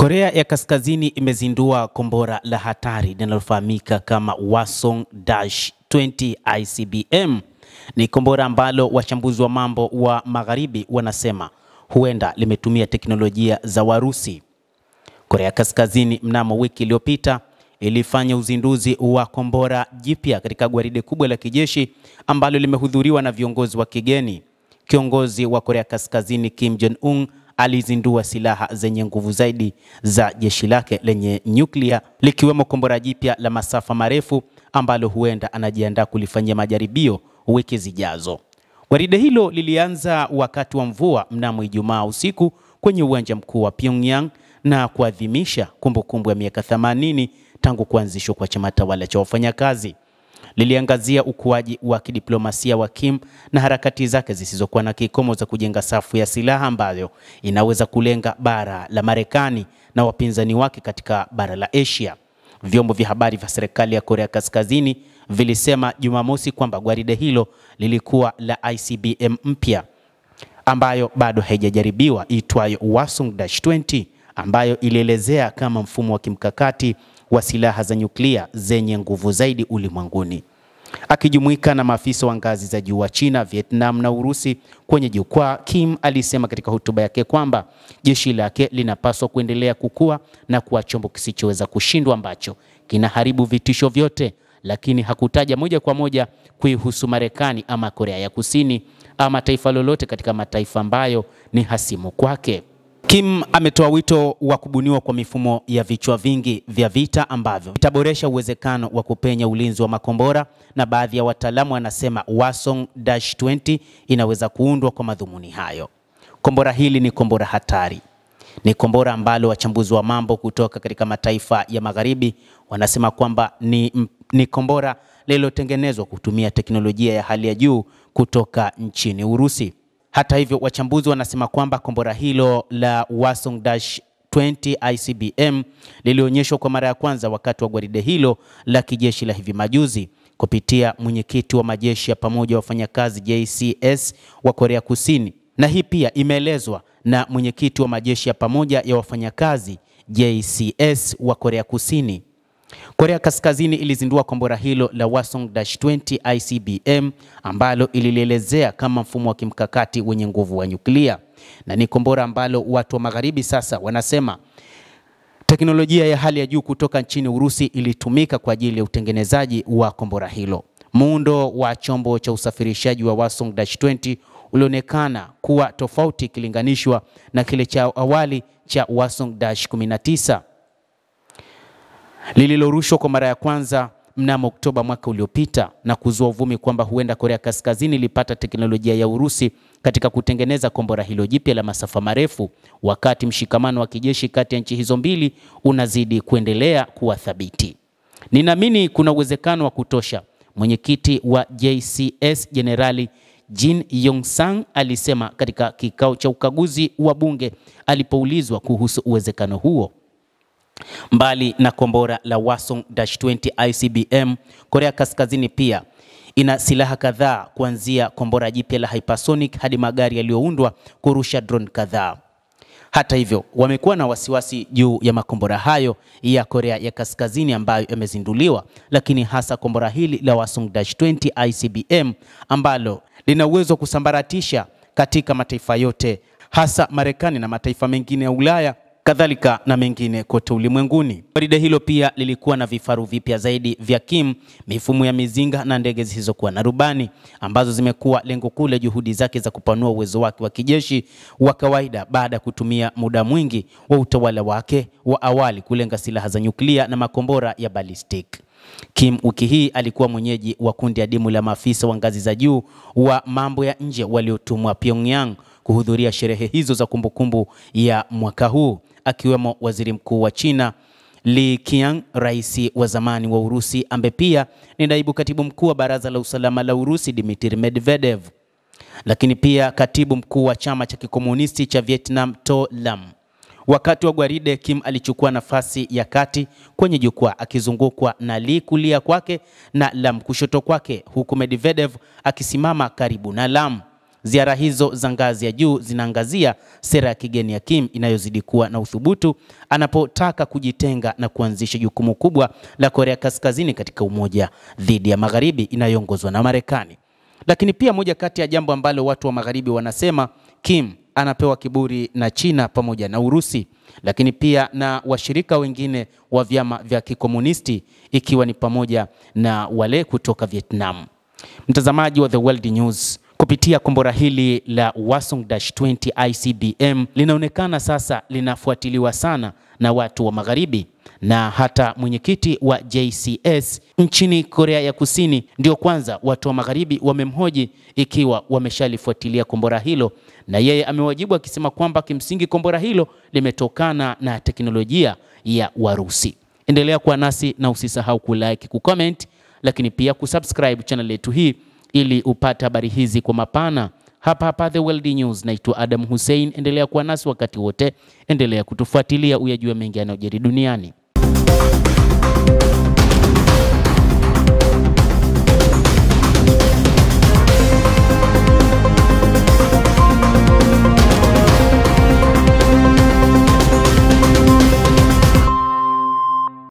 Korea ya Kaskazini imezindua kombora la hatari linalofahamika kama Hwasong-20 ICBM. Ni kombora ambalo wachambuzi wa mambo wa Magharibi wanasema huenda limetumia teknolojia za Warusi. Korea ya Kaskazini mnamo wiki iliyopita ilifanya uzinduzi wa kombora jipya katika gwaride kubwa la kijeshi ambalo limehudhuriwa na viongozi wa kigeni. Kiongozi wa Korea Kaskazini Kim Jong-un alizindua silaha zenye nguvu zaidi za jeshi lake lenye nyuklia, likiwemo kombora jipya la masafa marefu ambalo huenda anajiandaa kulifanyia majaribio wiki zijazo. Gwaride hilo lilianza wakati wa mvua mnamo Ijumaa usiku kwenye uwanja mkuu wa Pyongyang na kuadhimisha kumbukumbu ya miaka 80 tangu kuanzishwa kwa chama tawala cha wafanyakazi. Liliangazia ukuaji wa kidiplomasia wa Kim na harakati zake zisizokuwa na kikomo za kujenga safu ya silaha ambayo inaweza kulenga bara la Marekani na wapinzani wake katika bara la Asia. Vyombo vya habari vya serikali ya Korea Kaskazini vilisema Jumamosi kwamba gwaride hilo lilikuwa la ICBM mpya ambayo bado haijajaribiwa, itwayo Hwasong-20, ambayo ilielezea kama mfumo wa kimkakati wa silaha za nyuklia zenye nguvu zaidi ulimwenguni. Akijumuika na maafisa wa ngazi za juu wa China, Vietnam na Urusi kwenye jukwaa, Kim alisema katika hotuba yake kwamba jeshi lake linapaswa kuendelea kukua na kuwa chombo kisichoweza kushindwa ambacho kinaharibu vitisho vyote, lakini hakutaja moja kwa moja kuihusu Marekani ama Korea ya Kusini ama taifa lolote katika mataifa ambayo ni hasimu kwake. Kim ametoa wito wa kubuniwa kwa mifumo ya vichwa vingi vya vita ambavyo itaboresha uwezekano wa kupenya ulinzi wa makombora, na baadhi ya wataalamu wanasema Hwasong-20 inaweza kuundwa kwa madhumuni hayo. Kombora hili ni kombora hatari. Ni kombora ambalo wachambuzi wa mambo kutoka katika mataifa ya Magharibi wanasema kwamba ni kombora lililotengenezwa kutumia teknolojia ya hali ya juu kutoka nchini Urusi. Hata hivyo, wachambuzi wanasema kwamba kombora hilo la Hwasong-20 ICBM lilionyeshwa kwa mara ya kwanza wakati wa gwaride hilo la kijeshi la hivi majuzi kupitia mwenyekiti wa majeshi ya pamoja wa wafanyakazi JCS wa Korea Kusini, na hii pia imeelezwa na mwenyekiti wa majeshi ya pamoja ya wafanyakazi JCS wa Korea Kusini. Korea Kaskazini ilizindua kombora hilo la Hwasong-20 ICBM ambalo ililielezea kama mfumo wa kimkakati wenye nguvu wa nyuklia, na ni kombora ambalo watu wa Magharibi sasa wanasema teknolojia ya hali ya juu kutoka nchini Urusi ilitumika kwa ajili ya utengenezaji wa kombora hilo. Muundo wa chombo cha usafirishaji wa Hwasong-20 ulionekana kuwa tofauti ikilinganishwa na kile cha awali cha Hwasong-19 lililorushwa kwa mara ya kwanza mnamo Oktoba mwaka uliopita na kuzua uvumi kwamba huenda Korea Kaskazini ilipata teknolojia ya Urusi katika kutengeneza kombora hilo jipya la masafa marefu, wakati mshikamano wa kijeshi kati ya nchi hizo mbili unazidi kuendelea kuwa thabiti. Ninaamini kuna uwezekano wa kutosha, mwenyekiti wa JCS Jenerali Jin Yong-sang alisema katika kikao cha ukaguzi wa bunge alipoulizwa kuhusu uwezekano huo. Mbali na kombora la Hwasong-20 ICBM, Korea Kaskazini pia ina silaha kadhaa, kuanzia kombora jipya la hypersonic hadi magari yaliyoundwa kurusha drone kadhaa. Hata hivyo, wamekuwa na wasiwasi juu ya makombora hayo ya Korea ya Kaskazini ambayo yamezinduliwa, lakini hasa kombora hili la Hwasong-20 ICBM ambalo lina uwezo wa kusambaratisha katika mataifa yote, hasa Marekani na mataifa mengine ya Ulaya, kadhalika na mengine kote ulimwenguni. Gwaride hilo pia lilikuwa na vifaru vipya zaidi vya Kim, mifumo ya mizinga na ndege zisizokuwa na rubani ambazo zimekuwa lengo kuu la juhudi zake za kupanua uwezo wake wa kijeshi wa kawaida baada ya kutumia muda mwingi wa utawala wake wa awali kulenga silaha za nyuklia na makombora ya ballistic. Kim wiki hii alikuwa mwenyeji wa kundi adimu la maafisa wa ngazi za juu wa mambo ya nje waliotumwa Pyongyang kuhudhuria sherehe hizo za kumbukumbu ya mwaka huu, akiwemo waziri mkuu wa China Li Qiang, rais wa zamani wa Urusi ambaye pia ni naibu katibu mkuu wa baraza la usalama la Urusi Dmitry Medvedev, lakini pia katibu mkuu wa chama cha kikomunisti cha Vietnam To Lam. Wakati wa gwaride, Kim alichukua nafasi ya kati kwenye jukwaa akizungukwa na Li kulia kwake na Lam kushoto kwake, huku Medvedev akisimama karibu na Lam. Ziara hizo za ngazi ya juu zinaangazia sera ya kigeni ya Kim inayozidi kuwa na uthubutu anapotaka kujitenga na kuanzisha jukumu kubwa la Korea Kaskazini katika umoja dhidi ya Magharibi inayoongozwa na Marekani. Lakini pia moja kati ya jambo ambalo watu wa Magharibi wanasema, Kim anapewa kiburi na China pamoja na Urusi, lakini pia na washirika wengine wa vyama vya kikomunisti ikiwa ni pamoja na wale kutoka Vietnam. Mtazamaji wa The World News, kupitia kombora hili la Hwasong-20 ICBM linaonekana sasa linafuatiliwa sana na watu wa Magharibi, na hata mwenyekiti wa JCS nchini Korea ya Kusini ndio kwanza watu wa Magharibi wamemhoji ikiwa wameshalifuatilia kombora hilo, na yeye amewajibu akisema kwamba kimsingi kombora hilo limetokana na teknolojia ya Warusi. Endelea kuwa nasi na usisahau kulike, kucomment, lakini pia kusubscribe channel yetu hii ili upate habari hizi kwa mapana hapa The World News. Naitwa Adam Hussein, endelea kuwa nasi wakati wote, endelea kutufuatilia uyajue mengi yanayojiri duniani.